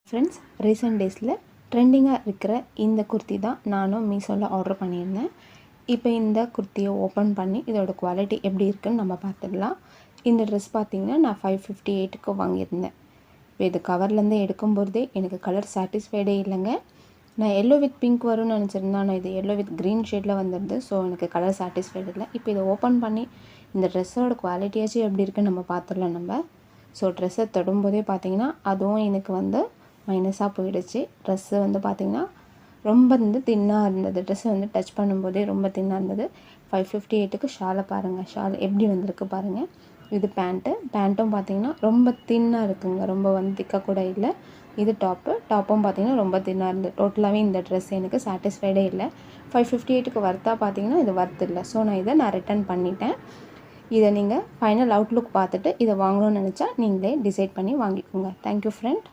Friends, recent டேஸில் ட்ரெண்டிங்காக இருக்கிற இந்த குர்த்தி தான் நானும் மீஷோவில் ஆர்டர் பண்ணியிருந்தேன். இப்போ இந்த குர்த்தியை ஓப்பன் பண்ணி இதோட குவாலிட்டி எப்படி இருக்குன்னு நம்ம பார்த்துடலாம். இந்த ட்ரெஸ் பார்த்திங்கன்னா நான் 558க்கு வாங்கியிருந்தேன். இப்போ இது கவர்லேருந்து எடுக்கும்போதே எனக்கு கலர் சாட்டிஸ்ஃபைடே இல்லைங்க. நான் எல்லோ வித் பிங்க் வரும்னு நினச்சிருந்தேன். ஆனால் இது எல்லோ வித் க்ரீன் ஷேடில் வந்துடுது. ஸோ எனக்கு கலர் சாட்டிஸ்ஃபைடு இல்லை. இப்போ இதை ஓப்பன் பண்ணி இந்த ட்ரெஸ்ஸோட குவாலிட்டியாச்சும் எப்படி இருக்குன்னு நம்ம பார்த்துடலாம் நம்ம. ஸோ ட்ரெஸ்ஸை தொடும்போதே பார்த்திங்கன்னா அதுவும் எனக்கு வந்து மைனஸாக போயிடுச்சு. ட்ரெஸ்ஸு வந்து பார்த்திங்கன்னா ரொம்ப தின்னாக இருந்தது. ட்ரெஸ்ஸை வந்து டச் பண்ணும்போதே ரொம்ப தின்னாக இருந்தது. 558க்கு ஷாலை பாருங்கள். ஷால் எப்படி வந்திருக்கு பாருங்கள். இது பேண்ட்டும் பார்த்திங்கன்னா ரொம்ப தின்னாக இருக்குங்க. ரொம்ப திக்காக கூட இல்லை. இது டாப்பும் பார்த்திங்கன்னா ரொம்ப தின்னாக இருந்தது. டோட்டலாகவே இந்த ட்ரெஸ் எனக்கு சாட்டிஸ்ஃபைடே இல்லை. 558க்கு வர்த்தாக பார்த்திங்கன்னா இது வர்த் இல்லை. ஸோ நான் ரிட்டர்ன் பண்ணிட்டேன். இதை நீங்கள் ஃபைனல் அவுட்லுக் பார்த்துட்டு இதை வாங்கணும்னு நினச்சா நீங்களே டிசைட் பண்ணி வாங்கிக்கோங்க. Thank you friend.